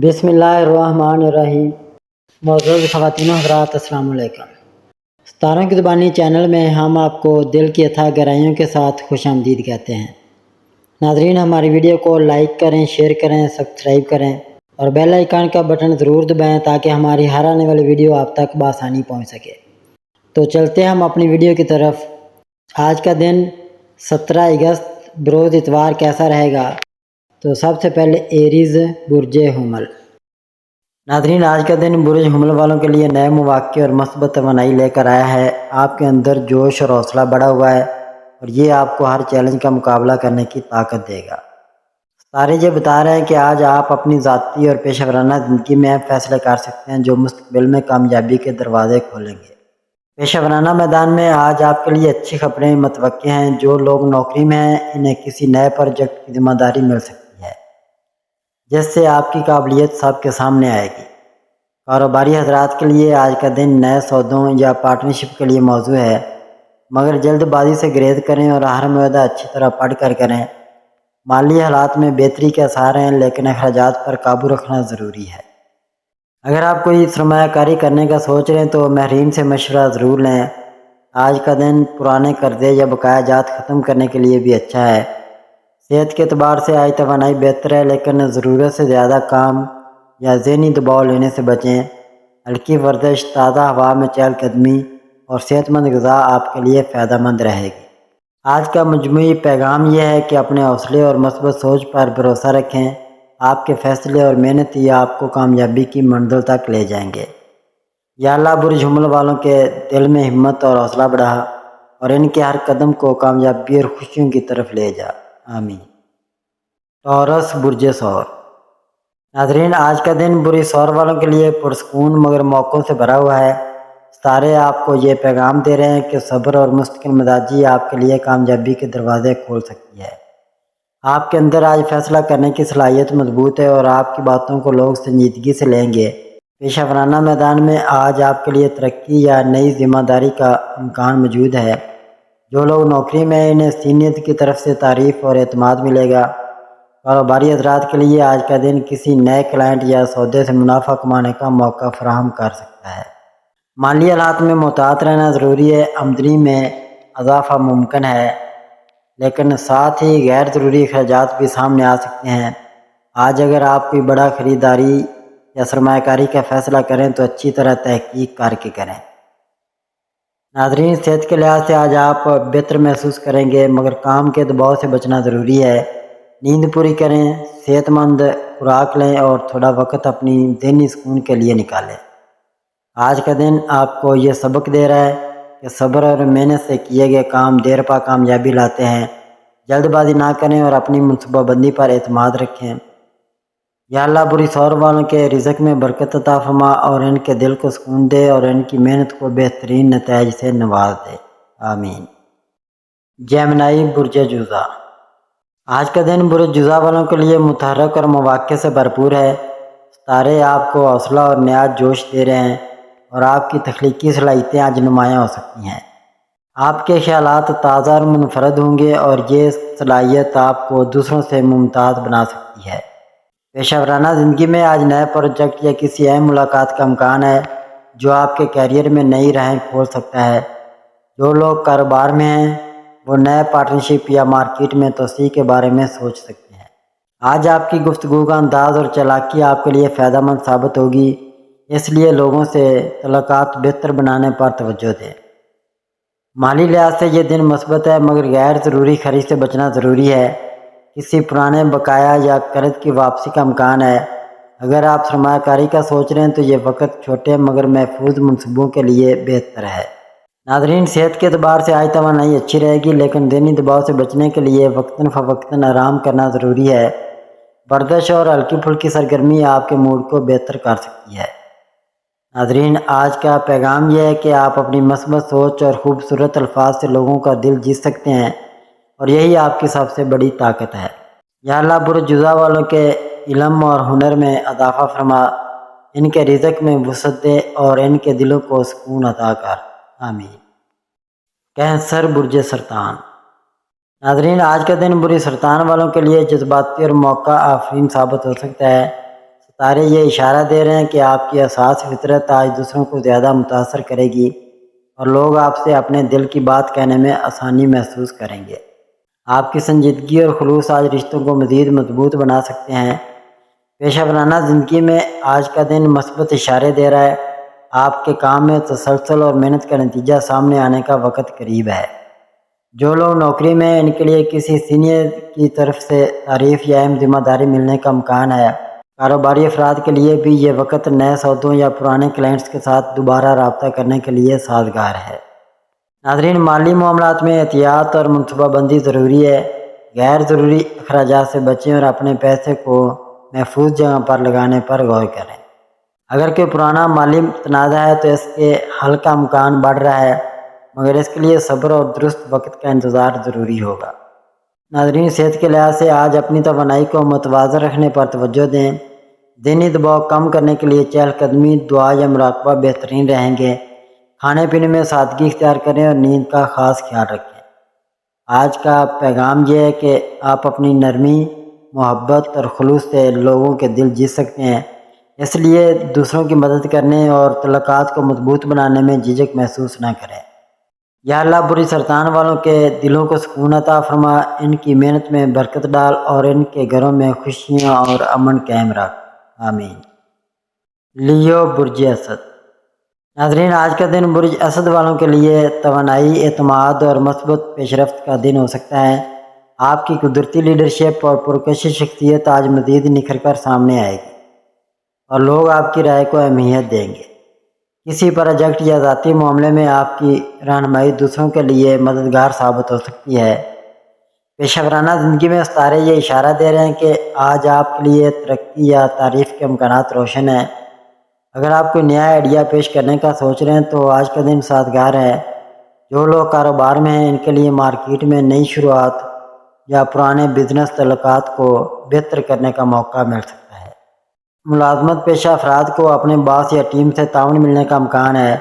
بسم اللہ الرحمن الرحیم۔ معزز خواتین و حضرات، السلام علیکم۔ ستاروں کی زبانی چینل میں ہم آپ کو دل کی اتھاہ گہرائیوں کے ساتھ خوش آمدید کہتے ہیں۔ ناظرین، ہماری ویڈیو کو لائک کریں، شیئر کریں، سبسکرائب کریں اور بیل آئیکن کا بٹن ضرور دبائیں تاکہ ہماری ہر آنے والی ویڈیو آپ تک بآسانی پہنچ سکے۔ تو چلتے ہیں ہم اپنی ویڈیو کی طرف۔ آج کا دن 17 اگست بروز اتوار کیسا رہے گا؟ تو سب سے پہلے ایریز برج حمل۔ ناظرین، آج کا دن برج حمل والوں کے لیے نئے مواقع اور مثبت توانائی لے کر آیا ہے۔ آپ کے اندر جوش اور حوصلہ بڑھا ہوا ہے اور یہ آپ کو ہر چیلنج کا مقابلہ کرنے کی طاقت دے گا۔ ستارے یہ بتا رہے ہیں کہ آج آپ اپنی ذاتی اور پیشہ ورانہ زندگی میں فیصلے کر سکتے ہیں جو مستقبل میں کامیابی کے دروازے کھولیں گے۔ پیشہ ورانہ میدان میں آج آپ کے لیے اچھی خبریں متوقع ہیں۔ جو لوگ نوکری میں ہیں انہیں کسی نئے پروجیکٹ کی ذمہ داری مل سکتی ہے جس سے آپ کی قابلیت سب کے سامنے آئے گی۔ کاروباری حضرات کے لیے آج کا دن نئے سودوں یا پارٹنرشپ کے لیے موزوں ہے، مگر جلد بازی سے گریز کریں اور ہر معاہدہ اچھی طرح پڑھ کر کریں۔ مالی حالات میں بہتری کے آثار ہیں لیکن اخراجات پر قابو رکھنا ضروری ہے۔ اگر آپ کوئی سرمایہ کاری کرنے کا سوچ رہے ہیں تو ماہرین سے مشورہ ضرور لیں۔ آج کا دن پرانے قرضے یا بقایا جات ختم کرنے کے لیے بھی اچھا ہے۔ صحت کے اعتبار سے آج توانائی بہتر ہے لیکن ضرورت سے زیادہ کام یا ذہنی دباؤ لینے سے بچیں۔ ہلکی ورزش، تازہ ہوا میں چہل قدمی اور صحت مند غذا آپ کے لیے فائدہ مند رہے گی۔ آج کا مجموعی پیغام یہ ہے کہ اپنے حوصلے اور مثبت سوچ پر بھروسہ رکھیں۔ آپ کے فیصلے اور محنت ہی آپ کو کامیابی کی منزل تک لے جائیں گے۔ یا اللہ برج حمل والوں کے دل میں ہمت اور حوصلہ بڑھا اور ان کے ہر قدم کو کامیابی اور خوشیوں کی طرف لے جا، آمین۔ ٹورس برج ثور۔ ناظرین، آج کا دن برج ثور والوں کے لیے پرسکون مگر موقعوں سے بھرا ہوا ہے۔ ستارے آپ کو یہ پیغام دے رہے ہیں کہ صبر اور مستقل مزاجی آپ کے لیے کامیابی کے دروازے کھول سکتی ہے۔ آپ کے اندر آج فیصلہ کرنے کی صلاحیت مضبوط ہے اور آپ کی باتوں کو لوگ سنجیدگی سے لیں گے۔ پیشہ ورانہ میدان میں آج آپ کے لیے ترقی یا نئی ذمہ داری کا امکان موجود ہے۔ جو لوگ نوکری میں انہیں سینئر کی طرف سے تعریف اور اعتماد ملے گا۔ کاروباری حضرات کے لیے آج کا دن کسی نئے کلائنٹ یا سودے سے منافع کمانے کا موقع فراہم کر سکتا ہے۔ مالی حالات میں محتاط رہنا ضروری ہے۔ آمدنی میں اضافہ ممکن ہے لیکن ساتھ ہی غیر ضروری اخراجات بھی سامنے آ سکتے ہیں۔ آج اگر آپ کوئی بڑا خریداری یا سرمایہ کاری کا فیصلہ کریں تو اچھی طرح تحقیق کر کے کریں۔ ناظرین، صحت کے لحاظ سے آج آپ بہتر محسوس کریں گے مگر کام کے دباؤ سے بچنا ضروری ہے۔ نیند پوری کریں، صحت مند خوراک لیں اور تھوڑا وقت اپنی ذہنی سکون کے لیے نکالیں۔ آج کا دن آپ کو یہ سبق دے رہا ہے کہ صبر اور محنت سے کیے گئے کام دیر پا کامیابی لاتے ہیں۔ جلد بازی نہ کریں اور اپنی منصوبہ بندی پر اعتماد رکھیں۔ یا اللہ برج ثور والوں کے رزق میں برکت عطا فرما اور ان کے دل کو سکون دے اور ان کی محنت کو بہترین نتائج سے نواز دے، آمین۔ جیمنائی برج جوزا۔ آج کا دن برج جوزا والوں کے لیے متحرک اور مواقع سے بھرپور ہے۔ ستارے آپ کو حوصلہ اور نیا جوش دے رہے ہیں اور آپ کی تخلیقی صلاحیتیں آج نمایاں ہو سکتی ہیں۔ آپ کے خیالات تازہ اور منفرد ہوں گے اور یہ صلاحیت آپ کو دوسروں سے ممتاز بنا سکتی ہے۔ پیشہ ورانہ زندگی میں آج نئے پروجیکٹ یا کسی اہم ملاقات کا امکان ہے جو آپ کے کیریئر میں نئی راہیں کھول سکتا ہے۔ جو لوگ کاروبار میں ہیں وہ نئے پارٹنرشپ یا مارکیٹ میں توسیع کے بارے میں سوچ سکتے ہیں۔ آج آپ کی گفتگو کا انداز اور چالاکی آپ کے لیے فائدہ مند ثابت ہوگی، اس لیے لوگوں سے تعلقات بہتر بنانے پر توجہ دیں۔ مالی لحاظ سے یہ دن مثبت ہے مگر غیر ضروری خرید سے بچنا ضروری ہے۔ کسی پرانے بقایا یا قرض کی واپسی کا امکان ہے۔ اگر آپ سرمایہ کاری کا سوچ رہے ہیں تو یہ وقت چھوٹے مگر محفوظ منصوبوں کے لیے بہتر ہے۔ ناظرین، صحت کے اعتبار سے آج توانائی اچھی رہے گی لیکن ذہنی دباؤ سے بچنے کے لیے وقتاً فوقتاً آرام کرنا ضروری ہے۔ ورزش اور ہلکی پھلکی سرگرمی آپ کے موڈ کو بہتر کر سکتی ہے۔ ناظرین، آج کا پیغام یہ ہے کہ آپ اپنی مثبت سوچ اور خوبصورت الفاظ سے لوگوں کا دل جیت سکتے ہیں اور یہی آپ کی سب سے بڑی طاقت ہے۔ یا اللہ برج جوزا والوں کے علم اور ہنر میں اضافہ فرما، ان کے رزق میں وسعت دے اور ان کے دلوں کو سکون عطا کر، آمین۔ کینسر برج سرطان۔ ناظرین، آج کا دن برج سرطان والوں کے لیے جذباتی اور موقع آفرین ثابت ہو سکتا ہے۔ ستارے یہ اشارہ دے رہے ہیں کہ آپ کی اساس فطرت آج دوسروں کو زیادہ متاثر کرے گی اور لوگ آپ سے اپنے دل کی بات کہنے میں آسانی محسوس کریں گے۔ آپ کی سنجیدگی اور خلوص آج رشتوں کو مزید مضبوط بنا سکتے ہیں۔ پیشہ ورانہ زندگی میں آج کا دن مثبت اشارے دے رہا ہے۔ آپ کے کام میں تسلسل اور محنت کا نتیجہ سامنے آنے کا وقت قریب ہے۔ جو لوگ نوکری میں ان کے لیے کسی سینئر کی طرف سے تعریف یا اہم ذمہ داری ملنے کا امکان ہے۔ کاروباری افراد کے لیے بھی یہ وقت نئے سودوں یا پرانے کلائنٹس کے ساتھ دوبارہ رابطہ کرنے کے لیے سازگار ہے۔ ناظرین، مالی معاملات میں احتیاط اور منصوبہ بندی ضروری ہے۔ غیر ضروری اخراجات سے بچیں اور اپنے پیسے کو محفوظ جگہ پر لگانے پر غور کریں۔ اگر کوئی پرانا مالی تنازع ہے تو اس کے حل کا امکان بڑھ رہا ہے، مگر اس کے لیے صبر اور درست وقت کا انتظار ضروری ہوگا۔ ناظرین، صحت کے لحاظ سے آج اپنی توانائی کو متوازن رکھنے پر توجہ دیں۔ ذہنی دباؤ کم کرنے کے لیے چہل قدمی، دعا یا مراقبہ بہترین رہیں گے۔ کھانے پینے میں سادگی اختیار کریں اور نیند کا خاص خیال رکھیں۔ آج کا پیغام یہ ہے کہ آپ اپنی نرمی، محبت اور خلوص سے لوگوں کے دل جیت سکتے ہیں، اس لیے دوسروں کی مدد کرنے اور تعلقات کو مضبوط بنانے میں جھجک محسوس نہ کریں۔ یا اللہ، بری سرطان والوں کے دلوں کو سکون عطا فرما، ان کی محنت میں برکت ڈال اور ان کے گھروں میں خوشیاں اور امن قائم رکھ، آمین۔ لیو، برج اسد۔ ناظرین، آج کا دن برج اسد والوں کے لیے توانائی، اعتماد اور مثبت پیش رفت کا دن ہو سکتا ہے۔ آپ کی قدرتی لیڈرشپ اور پرکشش شخصیت آج مزید نکھر کر سامنے آئے گی اور لوگ آپ کی رائے کو اہمیت دیں گے۔ کسی پروجیکٹ یا ذاتی معاملے میں آپ کی رہنمائی دوسروں کے لیے مددگار ثابت ہو سکتی ہے۔ پیشہ ورانہ زندگی میں ستارے یہ اشارہ دے رہے ہیں کہ آج آپ کے لیے ترقی یا تعریف کے امکانات روشن ہیں۔ اگر آپ کوئی نیا آئیڈیا پیش کرنے کا سوچ رہے ہیں تو آج کا دن سازگار ہے۔ جو لوگ کاروبار میں ہیں ان کے لیے مارکیٹ میں نئی شروعات یا پرانے بزنس تعلقات کو بہتر کرنے کا موقع مل سکتا ہے۔ ملازمت پیشہ افراد کو اپنے باس یا ٹیم سے تعاون ملنے کا امکان ہے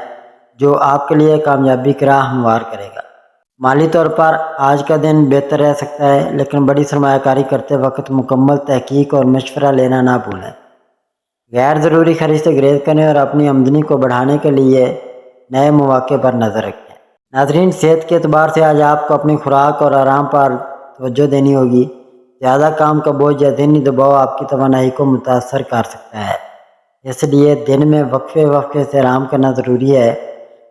جو آپ کے لیے کامیابی کی راہ ہموار کرے گا۔ مالی طور پر آج کا دن بہتر رہ سکتا ہے، لیکن بڑی سرمایہ کاری کرتے وقت مکمل تحقیق اور مشورہ لینا نہ بھولیں۔ غیر ضروری خرید سے گریز کریں اور اپنی آمدنی کو بڑھانے کے لیے نئے مواقع پر نظر رکھیں۔ ناظرین، صحت کے اعتبار سے آج آپ کو اپنی خوراک اور آرام پر توجہ دینی ہوگی۔ زیادہ کام کا بوجھ یا ذہنی دباؤ آپ کی توانائی کو متاثر کر سکتا ہے، اس لیے دن میں وقفے سے آرام کرنا ضروری ہے۔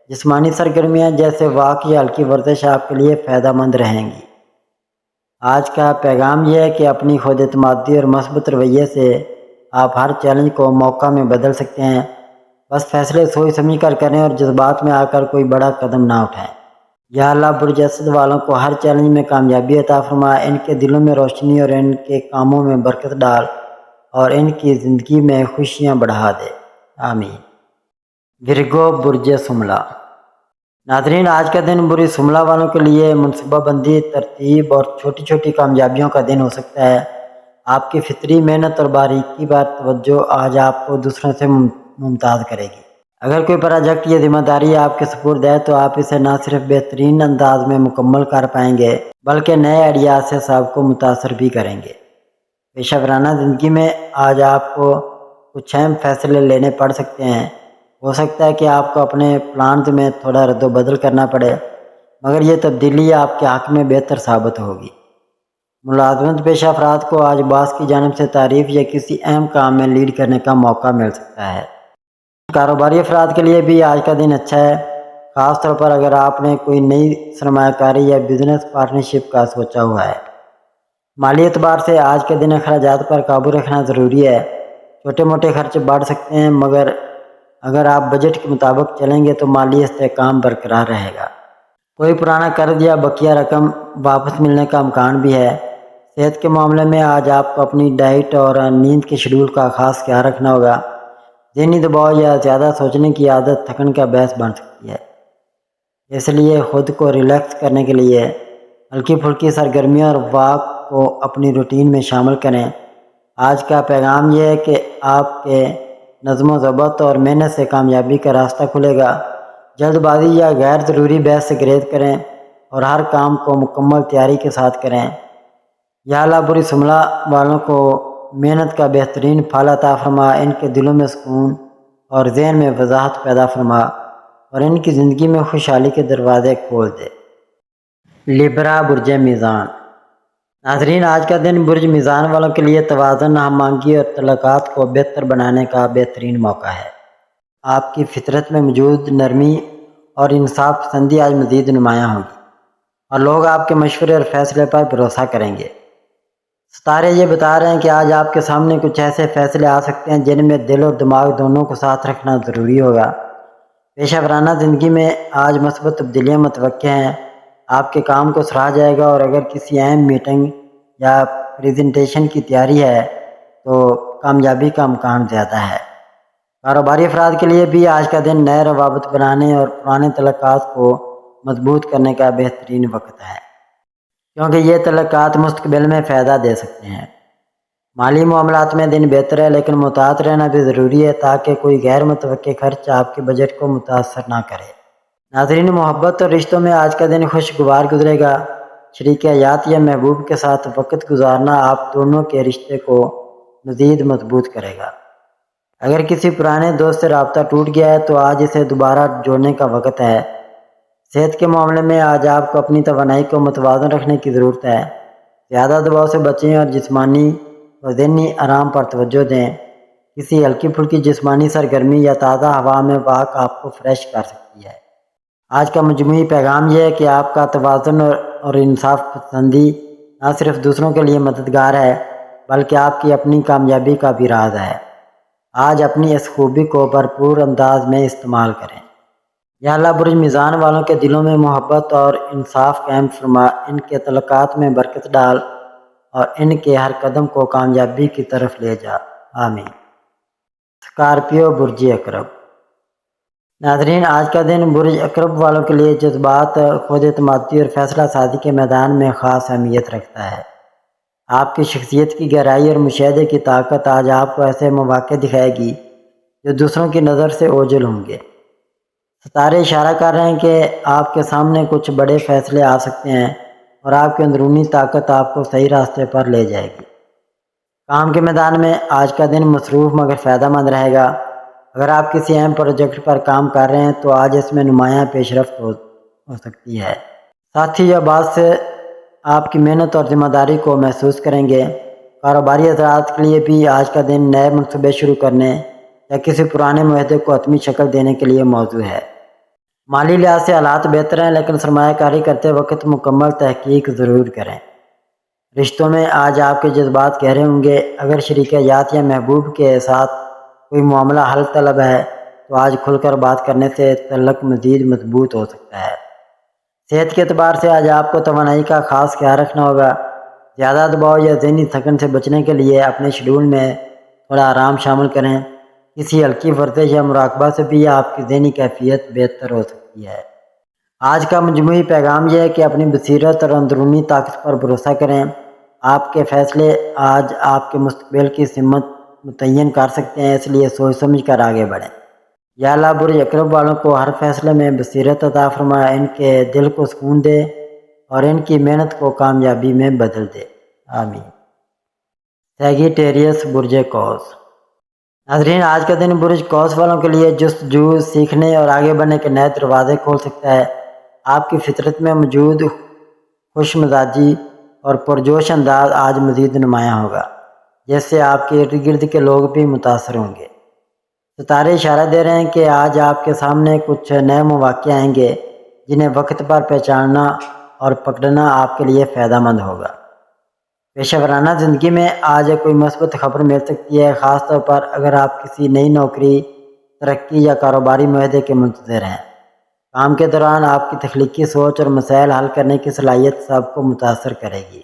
جسمانی سرگرمیاں جیسے واک یا ہلکی ورزش آپ کے لیے فائدہ مند رہیں گی۔ آج کا پیغام یہ ہے کہ اپنی خود اعتمادی اور مثبت رویے سے آپ ہر چیلنج کو موقع میں بدل سکتے ہیں۔ بس فیصلے سوچ سمجھ کر کریں اور جذبات میں آ کر کوئی بڑا قدم نہ اٹھائیں۔ یا اللہ، برج اسد والوں کو ہر چیلنج میں کامیابی عطا فرما، ان کے دلوں میں روشنی اور ان کے کاموں میں برکت ڈال اور ان کی زندگی میں خوشیاں بڑھا دے، آمین۔ ورگو، برج شملہ۔ ناظرین، آج کا دن برج شملہ والوں کے لیے منصوبہ بندی، ترتیب اور چھوٹی چھوٹی کامیابیوں کا دن ہو سکتا ہے۔ آپ کی فطری محنت اور باریکی پر توجہ آج آپ کو دوسروں سے ممتاز کرے گی۔ اگر کوئی پروجیکٹ یا ذمہ داری آپ کے سپرد ہے تو آپ اسے نہ صرف بہترین انداز میں مکمل کر پائیں گے بلکہ نئے آئیڈیاز سے سب کو متاثر بھی کریں گے۔ پیشہ ورانہ زندگی میں آج آپ کو کچھ اہم فیصلے لینے پڑ سکتے ہیں۔ ہو سکتا ہے کہ آپ کو اپنے پلانز میں تھوڑا رد و بدل کرنا پڑے، مگر یہ تبدیلی آپ کے حق میں بہتر ثابت ہوگی۔ ملازمت پیشہ افراد کو آج باس کی جانب سے تعریف یا کسی اہم کام میں لیڈ کرنے کا موقع مل سکتا ہے۔ کاروباری افراد کے لیے بھی آج کا دن اچھا ہے، خاص طور پر اگر آپ نے کوئی نئی سرمایہ کاری یا بزنس پارٹنرشپ کا سوچا ہوا ہے۔ مالی اعتبار سے آج کے دن اخراجات پر قابو رکھنا ضروری ہے۔ چھوٹے موٹے خرچ بڑھ سکتے ہیں، مگر اگر آپ بجٹ کے مطابق چلیں گے تو مالی استحکام برقرار رہے گا۔ کوئی پرانا قرض یا بقیہ رقم واپس ملنے کا امکان بھی ہے۔ صحت کے معاملے میں آج آپ کو اپنی ڈائٹ اور نیند کے شیڈول کا خاص خیال رکھنا ہوگا۔ ذہنی دباؤ یا زیادہ سوچنے کی عادت تھکن کا باعث بن سکتی ہے، اس لیے خود کو ریلیکس کرنے کے لیے ہلکی پھلکی سرگرمیاں اور واک کو اپنی روٹین میں شامل کریں۔ آج کا پیغام یہ ہے کہ آپ کے نظم و ضبط اور محنت سے کامیابی کا راستہ کھلے گا۔ جلد بازی یا غیر ضروری بحث سے گریز کریں اور ہر کام کو مکمل تیاری کے ساتھ کریں۔ یا اللہ، برج شملہ والوں کو محنت کا بہترین پھل عطا فرما، ان کے دلوں میں سکون اور ذہن میں وضاحت پیدا فرما اور ان کی زندگی میں خوشحالی کے دروازے کھول دے۔ لبرا برج میزان۔ ناظرین، آج کا دن برج میزان والوں کے لیے توازن، ہم آہنگی اور تعلقات کو بہتر بنانے کا بہترین موقع ہے۔ آپ کی فطرت میں موجود نرمی اور انصاف پسندی آج مزید نمایاں ہوگی اور لوگ آپ کے مشورے اور فیصلے پر بھروسہ کریں گے۔ ستارے یہ بتا رہے ہیں کہ آج آپ کے سامنے کچھ ایسے فیصلے آ سکتے ہیں جن میں دل اور دماغ دونوں کو ساتھ رکھنا ضروری ہوگا۔ پیشہ ورانہ زندگی میں آج مثبت تبدیلیاں متوقع ہیں، آپ کے کام کو سراہا جائے گا اور اگر کسی اہم میٹنگ یا پریزنٹیشن کی تیاری ہے تو کامیابی کا امکان زیادہ ہے۔ کاروباری افراد کے لیے بھی آج کا دن نئے روابط بنانے اور پرانے تعلقات کو مضبوط کرنے کا بہترین وقت ہے، کیونکہ یہ تعلقات مستقبل میں فائدہ دے سکتے ہیں۔ مالی معاملات میں دن بہتر ہے، لیکن محتاط رہنا بھی ضروری ہے تاکہ کوئی غیر متوقع خرچ آپ کے بجٹ کو متاثر نہ کرے۔ ناظرین، محبت اور رشتوں میں آج کا دن خوشگوار گزرے گا۔ شریک حیات یا محبوب کے ساتھ وقت گزارنا آپ دونوں کے رشتے کو مزید مضبوط کرے گا۔ اگر کسی پرانے دوست سے رابطہ ٹوٹ گیا ہے تو آج اسے دوبارہ جوڑنے کا وقت ہے۔ صحت کے معاملے میں آج آپ کو اپنی توانائی کو متوازن رکھنے کی ضرورت ہے۔ زیادہ دباؤ سے بچیں اور جسمانی اور ذہنی آرام پر توجہ دیں۔ کسی ہلکی پھلکی جسمانی سرگرمی یا تازہ ہوا میں واک آپ کو فریش کر سکتی ہے۔ آج کا مجموعی پیغام یہ ہے کہ آپ کا توازن اور انصاف پسندی نہ صرف دوسروں کے لیے مددگار ہے بلکہ آپ کی اپنی کامیابی کا بھی راز ہے۔ آج اپنی اس خوبی کو بھرپور انداز میں استعمال کریں۔ یا اللہ برج میزان والوں کے دلوں میں محبت اور انصاف قائم فرما، ان کے تعلقات میں برکت ڈال اور ان کے ہر قدم کو کامیابی کی طرف لے جا، آمین۔ اسکارپیو برج عقرب۔ ناظرین، آج کا دن برج عقرب والوں کے لیے جذبات، خود اعتمادی اور فیصلہ سازی کے میدان میں خاص اہمیت رکھتا ہے۔ آپ کی شخصیت کی گہرائی اور مشاہدے کی طاقت آج آپ کو ایسے مواقع دکھائے گی جو دوسروں کی نظر سے اوجھل ہوں گے۔ ستارے اشارہ کر رہے ہیں کہ آپ کے سامنے کچھ بڑے فیصلے آ سکتے ہیں اور آپ کی اندرونی طاقت آپ کو صحیح راستے پر لے جائے گی۔ کام کے میدان میں آج کا دن مصروف مگر فائدہ مند رہے گا۔ اگر آپ کسی اہم پروجیکٹ پر کام کر رہے ہیں تو آج اس میں نمایاں پیش رفت ہو سکتی ہے۔ ساتھی یا باز سے آپ کی محنت اور ذمہ داری کو محسوس کریں گے۔ کاروباری حضرات کے لیے بھی آج کا دن نئے منصوبے شروع کرنے یا کسی پرانے معاہدے کو حتمی شکل دینے کے لیے موزوں ہے۔ مالی لحاظ سے حالات بہتر ہیں، لیکن سرمایہ کاری کرتے وقت مکمل تحقیق ضرور کریں۔ رشتوں میں آج آپ کے جذبات گہرے ہوں گے۔ اگر شریک حیات یا محبوب کے ساتھ کوئی معاملہ حل طلب ہے تو آج کھل کر بات کرنے سے تعلق مزید مضبوط ہو سکتا ہے۔ صحت کے اعتبار سے آج آپ کو توانائی کا خاص خیال رکھنا ہوگا۔ زیادہ دباؤ یا ذہنی تھکن سے بچنے کے لیے اپنے شیڈول میں تھوڑا آرام شامل کریں۔ کسی ہلکی ورزش یا مراقبہ سے بھی آپ کی ذہنی کیفیت بہتر ہو سکتی ہے۔ آج کا مجموعی پیغام یہ ہے کہ اپنی بصیرت اور اندرونی طاقت پر بھروسہ کریں۔ آپ کے فیصلے آج آپ کے مستقبل کی سمت متعین کر سکتے ہیں، اس لیے سوچ سمجھ کر آگے بڑھیں۔ یا اللہ برج عقرب والوں کو ہر فیصلے میں بصیرت عطا فرما، ان کے دل کو سکون دے اور ان کی محنت کو کامیابی میں بدل دے، آمین۔ سیگیٹیریس برج قوس۔ ناظرین، آج کا دن برج قوس والوں کے لیے جستجو، سیکھنے اور آگے بڑھنے کے نئے دروازے کھول سکتا ہے۔ آپ کی فطرت میں موجود خوش مزاجی اور پرجوش انداز آج مزید نمایاں ہوگا، جس سے آپ کے ارد گرد کے لوگ بھی متاثر ہوں گے۔ ستارے اشارہ دے رہے ہیں کہ آج آپ کے سامنے کچھ نئے مواقع آئیں گے جنہیں وقت پر پہچاننا اور پکڑنا آپ کے لیے فائدہ مند ہوگا۔ پیشہ ورانہ زندگی میں آج کوئی مثبت خبر مل سکتی ہے، خاص طور پر اگر آپ کسی نئی نوکری، ترقی یا کاروباری معاہدے کے منتظر ہیں۔ کام کے دوران آپ کی تخلیقی سوچ اور مسائل حل کرنے کی صلاحیت سب کو متاثر کرے گی۔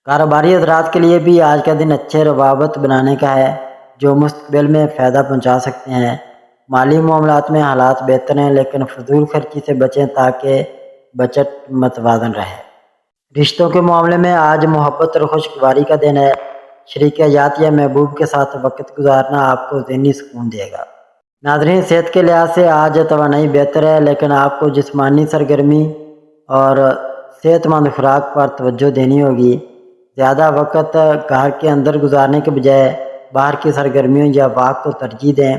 کاروباری حضرات کے لیے بھی آج کا دن اچھے روابط بنانے کا ہے جو مستقبل میں فائدہ پہنچا سکتے ہیں۔ مالی معاملات میں حالات بہتر ہیں، لیکن فضول خرچی سے بچیں تاکہ بجٹ متوازن رہے۔ رشتوں کے معاملے میں آج محبت اور خوشگواری کا دن ہے۔ شریک حیات یا محبوب کے ساتھ وقت گزارنا آپ کو ذہنی سکون دے گا۔ ناظرین، صحت کے لحاظ سے آج توانائی بہتر ہے، لیکن آپ کو جسمانی سرگرمی اور صحت مند خوراک پر توجہ دینی ہوگی۔ زیادہ وقت گھر کے اندر گزارنے کے بجائے باہر کی سرگرمیوں یا واک کو ترجیح دیں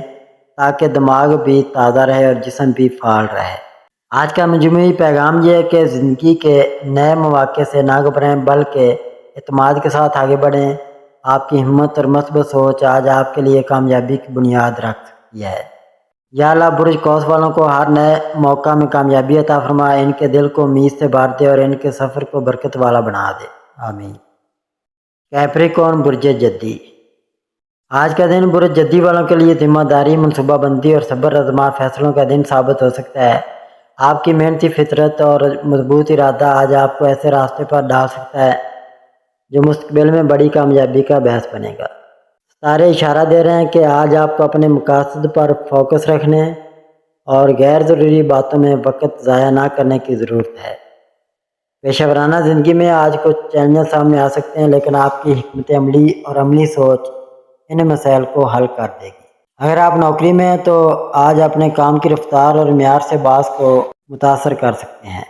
تاکہ دماغ بھی تازہ رہے اور جسم بھی فعال رہے۔ آج کا مجموعی پیغام یہ ہے کہ زندگی کے نئے مواقع سے نہ گھبرائیں بلکہ اعتماد کے ساتھ آگے بڑھیں۔ آپ کی ہمت اور مثبت سوچ آج آپ کے لیے کامیابی کی بنیاد رکھ سکتی ہے۔ یا اللہ برج قوس والوں کو ہر نئے موقع میں کامیابی عطا فرما، ان کے دل کو امید سے بھر دے اور ان کے سفر کو برکت والا بنا دے، آمین۔ کیپریکارن برج جدی، آج کا دن برج جدی والوں کے لیے ذمہ داری، منصوبہ بندی اور صبر آزما فیصلوں کا دن ثابت ہو سکتا ہے۔ آپ کی محنتی فطرت اور مضبوط ارادہ آج آپ کو ایسے راستے پر ڈال سکتا ہے جو مستقبل میں بڑی کامیابی کا باعث بنے گا۔ ستارے اشارہ دے رہے ہیں کہ آج آپ کو اپنے مقاصد پر فوکس رکھنے اور غیر ضروری باتوں میں وقت ضائع نہ کرنے کی ضرورت ہے۔ پیشہ ورانہ زندگی میں آج کچھ چیلنجز سامنے آ سکتے ہیں، لیکن آپ کی حکمت عملی اور عملی سوچ ان مسائل کو حل کر دے گی۔ اگر آپ نوکری میں ہیں تو آج اپنے کام کی رفتار اور معیار سے باس کو متاثر کر سکتے ہیں۔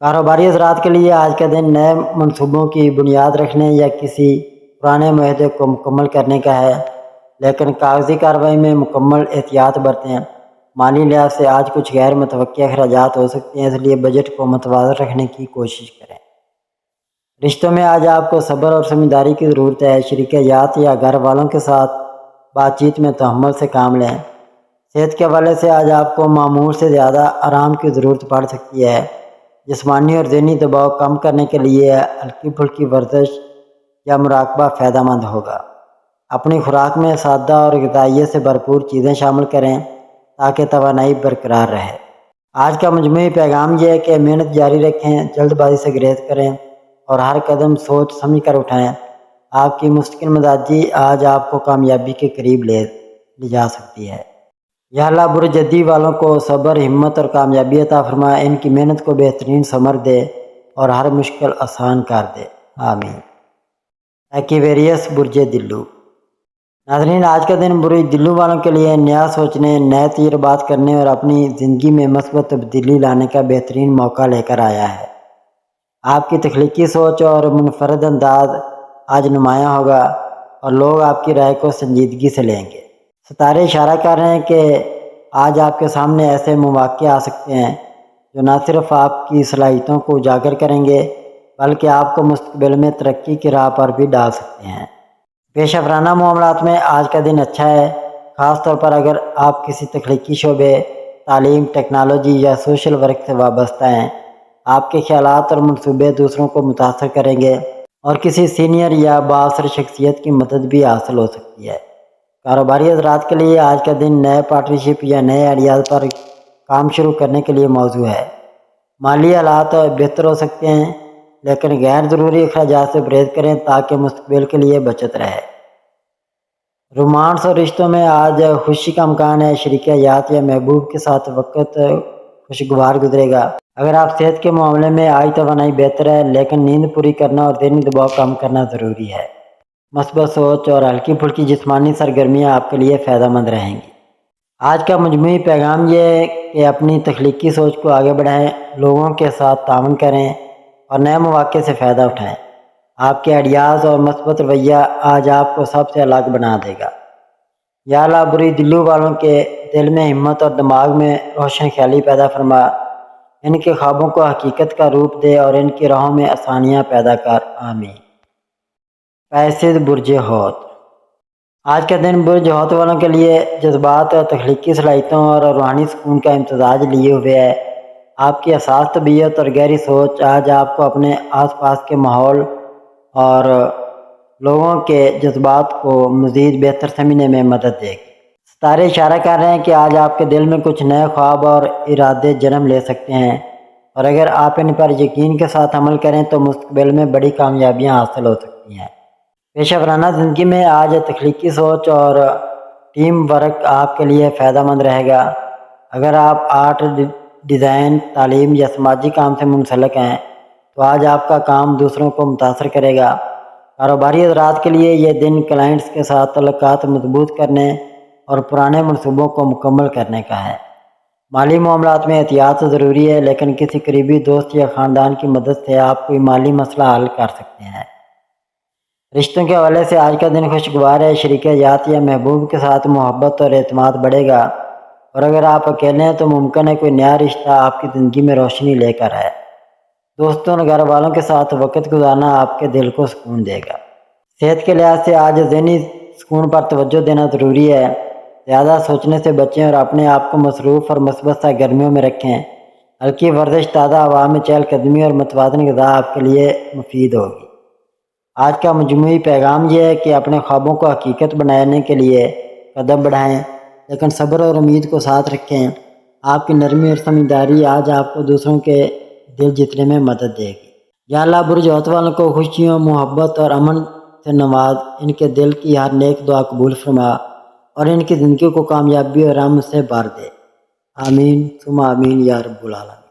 کاروباری حضرات کے لیے آج کا دن نئے منصوبوں کی بنیاد رکھنے یا کسی پرانے معاہدے کو مکمل کرنے کا ہے، لیکن کاغذی کارروائی میں مکمل احتیاط برتیں۔ مالی لحاظ سے آج کچھ غیر متوقع اخراجات ہو سکتے ہیں، اس لیے بجٹ کو متوازن رکھنے کی کوشش کریں۔ رشتوں میں آج آپ کو صبر اور سمجھداری کی ضرورت ہے۔ شریک حیات یا گھر والوں کے ساتھ بات چیت میں تحمل سے کام لیں۔ صحت کے حوالے سے آج آپ کو معمول سے زیادہ آرام کی ضرورت پڑ سکتی ہے۔ جسمانی اور ذہنی دباؤ کم کرنے کے لیے ہلکی پھلکی ورزش یا مراقبہ فائدہ مند ہوگا۔ اپنی خوراک میں سادہ اور غذائیت سے بھرپور چیزیں شامل کریں تاکہ توانائی برقرار رہے۔ آج کا مجموعی پیغام یہ ہے کہ محنت جاری رکھیں، جلد بازی سے گریز کریں اور ہر قدم سوچ سمجھ کر اٹھائیں۔ آپ کی مستقل مزاجی آج آپ کو کامیابی کے قریب لے جا سکتی ہے۔ یا اللہ برج جدی والوں کو صبر، ہمت اور کامیابی عطا فرما، ان کی محنت کو بہترین ثمر دے اور ہر مشکل آسان کر دے، آمین۔ ایکویریس برج دلو، ناظرین آج کا دن برج دلو والوں کے لیے نیا سوچنے، نئے تجربات کرنے اور اپنی زندگی میں مثبت تبدیلی لانے کا بہترین موقع لے کر آیا ہے۔ آپ کی تخلیقی سوچ اور منفرد انداز آج نمایاں ہوگا اور لوگ آپ کی رائے کو سنجیدگی سے لیں گے۔ ستارے اشارہ کر رہے ہیں کہ آج آپ کے سامنے ایسے مواقع آ سکتے ہیں جو نہ صرف آپ کی صلاحیتوں کو اجاگر کریں گے بلکہ آپ کو مستقبل میں ترقی کی راہ پر بھی ڈال سکتے ہیں۔ پیشہ ورانہ معاملات میں آج کا دن اچھا ہے، خاص طور پر اگر آپ کسی تخلیقی شعبے، تعلیم، ٹیکنالوجی یا سوشل ورک سے وابستہ ہیں۔ آپ کے خیالات اور منصوبے دوسروں کو متاثر کریں گے اور کسی سینئر یا بااثر شخصیت کی مدد بھی حاصل ہو سکتی ہے۔ کاروباری حضرات کے لیے آج کا دن نئے پارٹنرشپ یا نئے آئیڈیاز پر کام شروع کرنے کے لیے موزوں ہے۔ مالی حالات بہتر ہو سکتے ہیں، لیکن غیر ضروری اخراجات سے پرہیز کریں تاکہ مستقبل کے لیے بچت رہے۔ رومانس اور رشتوں میں آج خوشی کا امکان ہے۔ شریک حیات یا محبوب کے ساتھ وقت خوشگوار گزرے گا۔ اگر آپ صحت کے معاملے میں آج توانائی بہتر ہے، لیکن نیند پوری کرنا اور ذہنی دباؤ کم کرنا ضروری ہے۔ مثبت سوچ اور ہلکی پھلکی جسمانی سرگرمیاں آپ کے لیے فائدہ مند رہیں گی۔ آج کا مجموعی پیغام یہ ہے کہ اپنی تخلیقی سوچ کو آگے بڑھائیں، لوگوں کے ساتھ تعاون کریں اور نئے مواقع سے فائدہ اٹھائیں۔ آپ کے آئیڈیاز اور مثبت رویہ آج آپ کو سب سے الگ بنا دے گا۔ یا اللہ برج دلو والوں کے دل میں ہمت اور دماغ میں روشن خیالی پیدا فرما، ان کے خوابوں کو حقیقت کا روپ دے اور ان کی راہوں میں آسانیاں پیدا کر، آمین۔ پیسد برج حوت، آج کا دن برج حوت والوں کے لیے جذبات، تخلیقی صلاحیتوں اور روحانی سکون کا امتزاج لیے ہوئے ہے۔ آپ کی حساس طبیعت اور گہری سوچ آج آپ کو اپنے آس پاس کے ماحول اور لوگوں کے جذبات کو مزید بہتر سمجھنے میں مدد دے گی۔ ستارے اشارہ کر رہے ہیں کہ آج آپ کے دل میں کچھ نئے خواب اور ارادے جنم لے سکتے ہیں، اور اگر آپ ان پر یقین کے ساتھ عمل کریں تو مستقبل میں بڑی کامیابیاں حاصل ہو سکتی ہیں۔ پیشہ ورانہ زندگی میں آج تخلیقی سوچ اور ٹیم ورک آپ کے لیے فائدہ مند رہے گا۔ اگر آپ آرٹ، ڈیزائن، تعلیم یا سماجی کام سے منسلک ہیں تو آج آپ کا کام دوسروں کو متاثر کرے گا۔ کاروباری حضرات کے لیے یہ دن کلائنٹس کے ساتھ تعلقات مضبوط کرنے اور پرانے منصوبوں کو مکمل کرنے کا ہے۔ مالی معاملات میں احتیاط ضروری ہے، لیکن کسی قریبی دوست یا خاندان کی مدد سے آپ کوئی مالی مسئلہ حل کر سکتے ہیں۔ رشتوں کے حوالے سے آج کا دن خوشگوار ہے۔ شریک حیات یا محبوب کے ساتھ محبت اور اعتماد بڑھے گا، اور اگر آپ اکیلے ہیں تو ممکن ہے کوئی نیا رشتہ آپ کی زندگی میں روشنی لے کر آئے۔ دوستوں اور گھر والوں کے ساتھ وقت گزارنا آپ کے دل کو سکون دے گا۔ صحت کے لحاظ سے آج ذہنی سکون پر توجہ دینا ضروری ہے۔ زیادہ سوچنے سے بچیں اور اپنے آپ کو مصروف اور مثبت سرگرمیوں میں رکھیں۔ ہلکی ورزش، تازہ ہوا میں چہل قدمی اور متوازن غذا آپ کے لیے مفید ہوگی۔ آج کا مجموعی پیغام یہ ہے کہ اپنے خوابوں کو حقیقت بنانے کے لیے قدم بڑھائیں، لیکن صبر اور امید کو ساتھ رکھیں۔ آپ کی نرمی اور سمجھداری آج آپ کو دوسروں کے دل جیتنے میں مدد دے گی۔ یا اللہ برج ہوت والوں کو خوشیوں، محبت اور امن سے نواز، ان کے دل کی ہر نیک دعا قبول فرما اور ان کی زندگی کو کامیابی اور رحمت سے بھر دے۔ آمین ثم آمین یا رب العالمین۔